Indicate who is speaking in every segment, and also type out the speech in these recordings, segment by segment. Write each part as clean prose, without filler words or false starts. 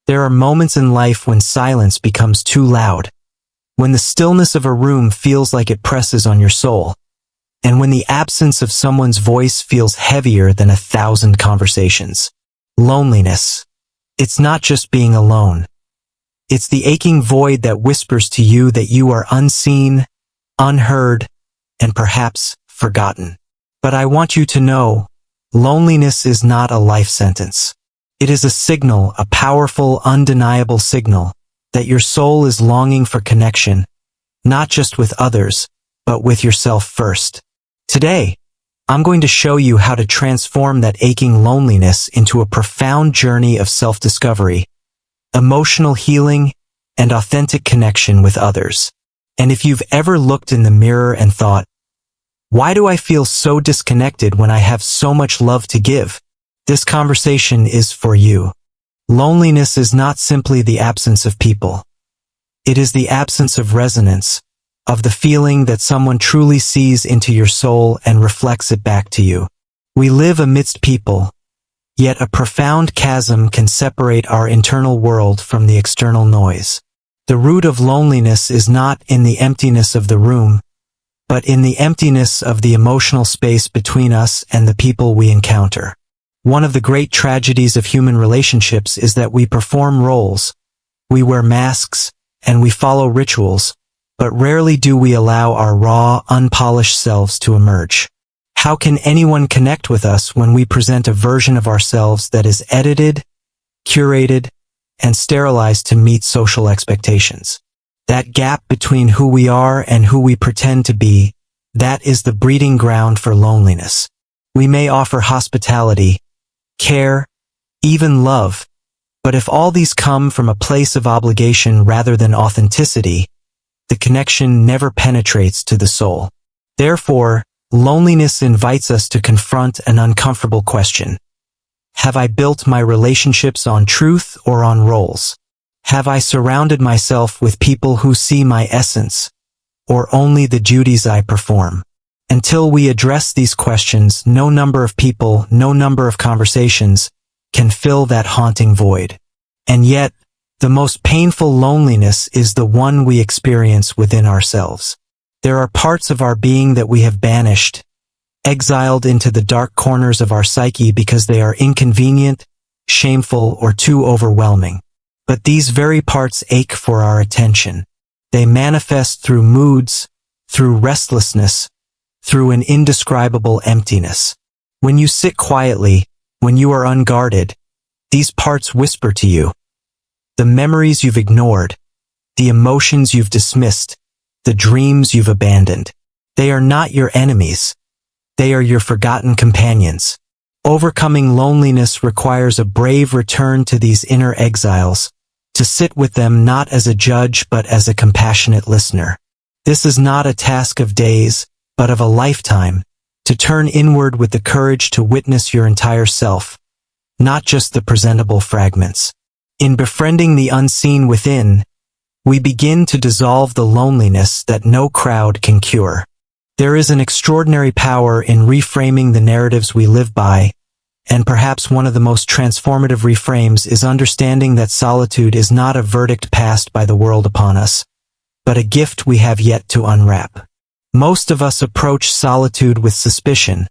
Speaker 1: There are moments in life when silence becomes too loud, when the stillness of a room feels like it presses on your soul, and when the absence of someone's voice feels heavier than 1,000 conversations. Loneliness. It's not just being alone. It's the aching void that whispers to you that you are unseen, unheard, and perhaps forgotten. But I want you to know, loneliness is not a life sentence. It is a signal, a powerful, undeniable signal, that your soul is longing for connection, not just with others, but with yourself first. Today, I'm going to show you how to transform that aching loneliness into a profound journey of self-discovery, emotional healing, and authentic connection with others. And if you've ever looked in the mirror and thought, why do I feel so disconnected when I have so much love to give? This conversation is for you. Loneliness is not simply the absence of people. It is the absence of resonance, of the feeling that someone truly sees into your soul and reflects it back to you. We live amidst people, yet a profound chasm can separate our internal world from the external noise. The root of loneliness is not in the emptiness of the room, but in the emptiness of the emotional space between us and the people we encounter. One of the great tragedies of human relationships is that we perform roles, we wear masks, and we follow rituals, but rarely do we allow our raw, unpolished selves to emerge. How can anyone connect with us when we present a version of ourselves that is edited, curated, and sterilized to meet social expectations? That gap between who we are and who we pretend to be, that is the breeding ground for loneliness. We may offer hospitality, care, even love, but if all these come from a place of obligation rather than authenticity, the connection never penetrates to the soul. Therefore, loneliness invites us to confront an uncomfortable question. Have I built my relationships on truth or on roles? Have I surrounded myself with people who see my essence, or only the duties I perform? Until we address these questions, no number of people, no number of conversations can fill that haunting void. And yet, the most painful loneliness is the one we experience within ourselves. There are parts of our being that we have banished, exiled into the dark corners of our psyche because they are inconvenient, shameful, or too overwhelming. But these very parts ache for our attention. They manifest through moods, through restlessness, through an indescribable emptiness. When you sit quietly, when you are unguarded, these parts whisper to you. The memories you've ignored, the emotions you've dismissed, the dreams you've abandoned. They are not your enemies. They are your forgotten companions. Overcoming loneliness requires a brave return to these inner exiles, to sit with them not as a judge but as a compassionate listener. This is not a task of days, but of a lifetime, to turn inward with the courage to witness your entire self, not just the presentable fragments. In befriending the unseen within, we begin to dissolve the loneliness that no crowd can cure. There is an extraordinary power in reframing the narratives we live by, and perhaps one of the most transformative reframes is understanding that solitude is not a verdict passed by the world upon us, but a gift we have yet to unwrap. Most of us approach solitude with suspicion,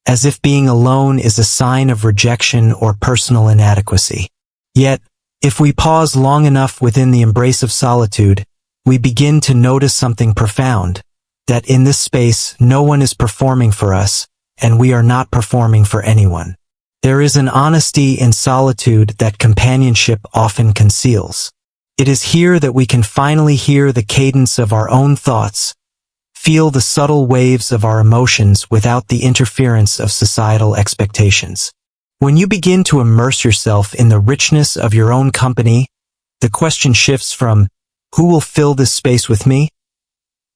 Speaker 1: as if being alone is a sign of rejection or personal inadequacy. Yet, if we pause long enough within the embrace of solitude, we begin to notice something profound, that in this space no one is performing for us, and we are not performing for anyone. There is an honesty in solitude that companionship often conceals. It is here that we can finally hear the cadence of our own thoughts, feel the subtle waves of our emotions without the interference of societal expectations. When you begin to immerse yourself in the richness of your own company, the question shifts from, who will fill this space with me?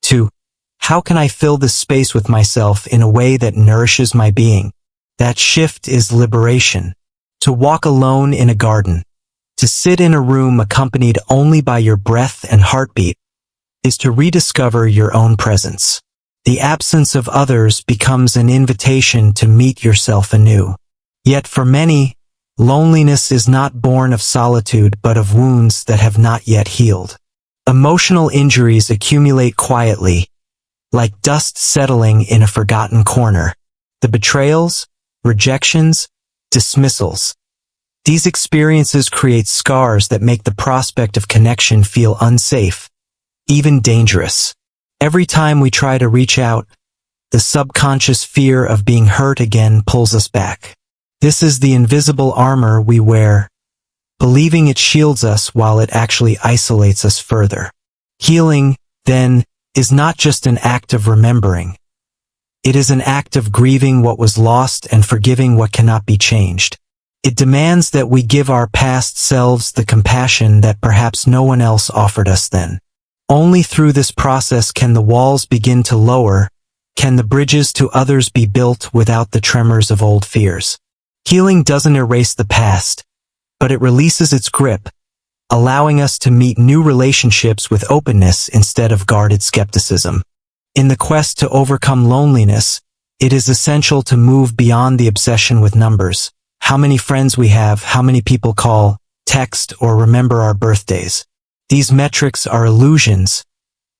Speaker 1: To, how can I fill this space with myself in a way that nourishes my being? That shift is liberation. To walk alone in a garden, to sit in a room accompanied only by your breath and heartbeat, is to rediscover your own presence. The absence of others becomes an invitation to meet yourself anew. Yet for many, Loneliness is not born of solitude but of wounds that have not yet healed. Emotional injuries accumulate quietly, like dust settling in a forgotten corner. The betrayals, rejections, dismissals. These experiences create scars that make the prospect of connection feel unsafe, even dangerous. Every time we try to reach out, the subconscious fear of being hurt again pulls us back. This is the invisible armor we wear, believing it shields us while it actually isolates us further. Healing, then, is not just an act of remembering. It is an act of grieving what was lost and forgiving what cannot be changed. It demands that we give our past selves the compassion that perhaps no one else offered us then. Only through this process can the walls begin to lower, can the bridges to others be built without the tremors of old fears. Healing doesn't erase the past, but it releases its grip, allowing us to meet new relationships with openness instead of guarded skepticism. In the quest to overcome loneliness, it is essential to move beyond the obsession with numbers. How many friends we have, how many people call, text, or remember our birthdays. These metrics are illusions,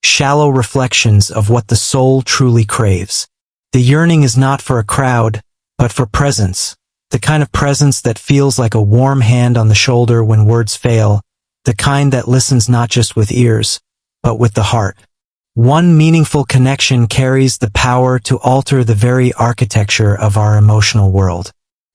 Speaker 1: shallow reflections of what the soul truly craves. The yearning is not for a crowd, but for presence. The kind of presence that feels like a warm hand on the shoulder when words fail, the kind that listens not just with ears, but with the heart. One meaningful connection carries the power to alter the very architecture of our emotional world.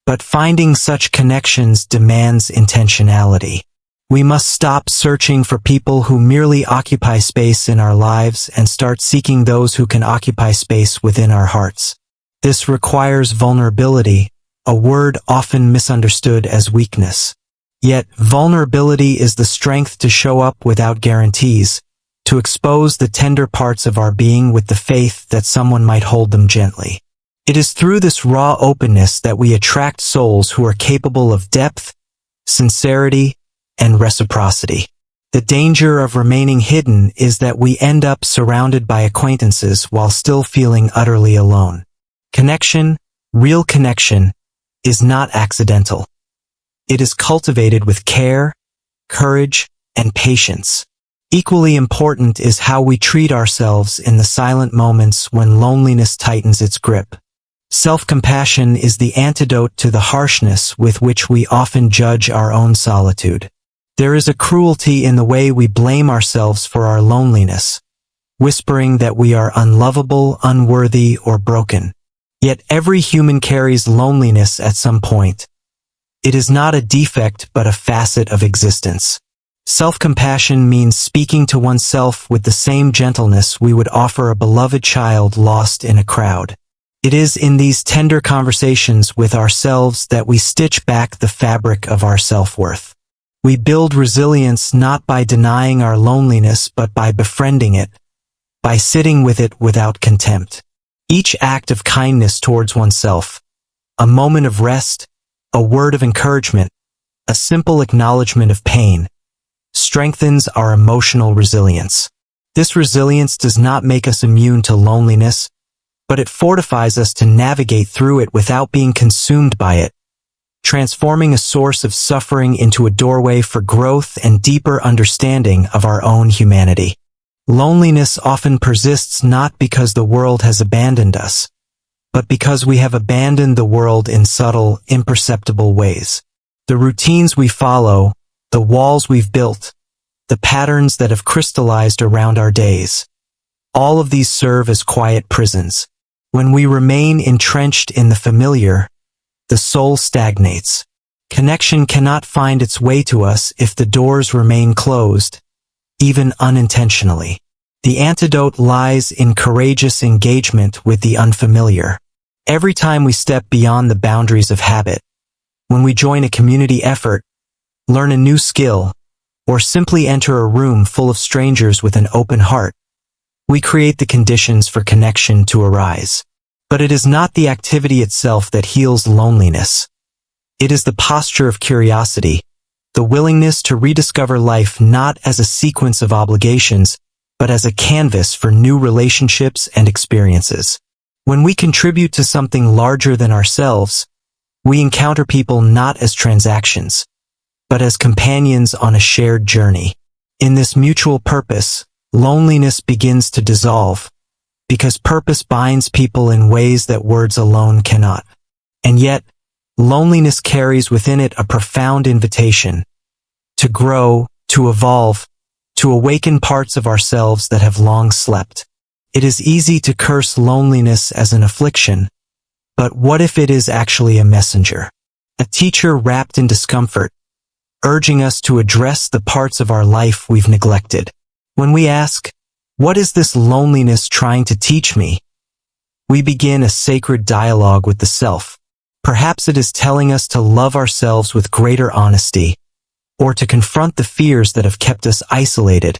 Speaker 1: But finding such connections demands intentionality. We must stop searching for people who merely occupy space in our lives and start seeking those who can occupy space within our hearts. This requires vulnerability, a word often misunderstood as weakness. Yet, vulnerability is the strength to show up without guarantees, to expose the tender parts of our being with the faith that someone might hold them gently. It is through this raw openness that we attract souls who are capable of depth, sincerity, and reciprocity. The danger of remaining hidden is that we end up surrounded by acquaintances while still feeling utterly alone. Connection, real connection, is not accidental. It is cultivated with care, courage, and patience. Equally important is how we treat ourselves in the silent moments when loneliness tightens its grip. Self-compassion is the antidote to the harshness with which we often judge our own solitude. There is a cruelty in the way we blame ourselves for our loneliness, whispering that we are unlovable, unworthy, or broken. Yet every human carries loneliness at some point. It is not a defect but a facet of existence. Self-compassion means speaking to oneself with the same gentleness we would offer a beloved child lost in a crowd. It is in these tender conversations with ourselves that we stitch back the fabric of our self-worth. We build resilience not by denying our loneliness but by befriending it, by sitting with it without contempt. Each act of kindness towards oneself, a moment of rest, a word of encouragement, a simple acknowledgement of pain, strengthens our emotional resilience. This resilience does not make us immune to loneliness, but it fortifies us to navigate through it without being consumed by it, transforming a source of suffering into a doorway for growth and deeper understanding of our own humanity. Loneliness often persists not because the world has abandoned us, but because we have abandoned the world in subtle, imperceptible ways. The routines we follow, the walls we've built, the patterns that have crystallized around our days, all of these serve as quiet prisons. When we remain entrenched in the familiar, the soul stagnates. Connection cannot find its way to us if the doors remain closed, even unintentionally. The antidote lies in courageous engagement with the unfamiliar. Every time we step beyond the boundaries of habit, when we join a community effort, learn a new skill, or simply enter a room full of strangers with an open heart, we create the conditions for connection to arise. But it is not the activity itself that heals loneliness. It is the posture of curiosity, the willingness to rediscover life not as a sequence of obligations, but as a canvas for new relationships and experiences. When we contribute to something larger than ourselves, We encounter people not as transactions, but as companions on a shared journey. In this mutual purpose, loneliness begins to dissolve, because purpose binds people in ways that words alone cannot. And yet, loneliness carries within it a profound invitation to grow, to evolve, to awaken parts of ourselves that have long slept. It is easy to curse loneliness as an affliction, but what if it is actually a messenger? A teacher wrapped in discomfort, urging us to address the parts of our life we've neglected. When we ask, "What is this loneliness trying to teach me?" we begin a sacred dialogue with the self. Perhaps it is telling us to love ourselves with greater honesty, or to confront the fears that have kept us isolated,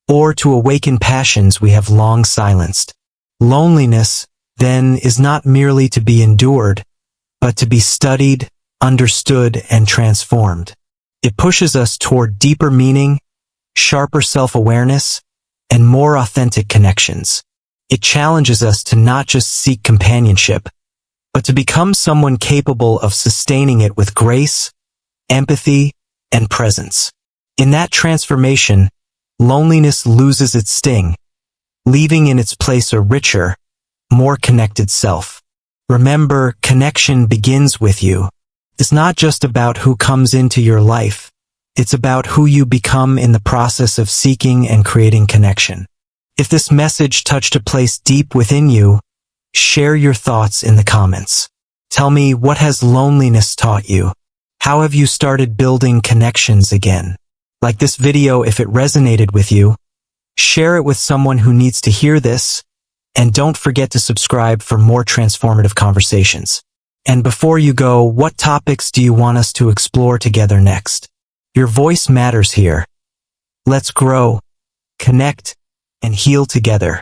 Speaker 1: or to awaken passions we have long silenced. Loneliness, then, is not merely to be endured, but to be studied, understood, and transformed. It pushes us toward deeper meaning, sharper self-awareness, and more authentic connections. It challenges us to not just seek companionship, but to become someone capable of sustaining it with grace, empathy, and presence. In that transformation, loneliness loses its sting, leaving in its place a richer, more connected self. Remember, connection begins with you. It's not just about who comes into your life. It's about who you become in the process of seeking and creating connection. If this message touched a place deep within you, share your thoughts in the comments. Tell me, what has loneliness taught you? How have you started building connections again? Like this video if it resonated with you. Share it with someone who needs to hear this. And don't forget to subscribe for more transformative conversations. And before you go, what topics do you want us to explore together next? Your voice matters here. Let's grow, connect, and heal together.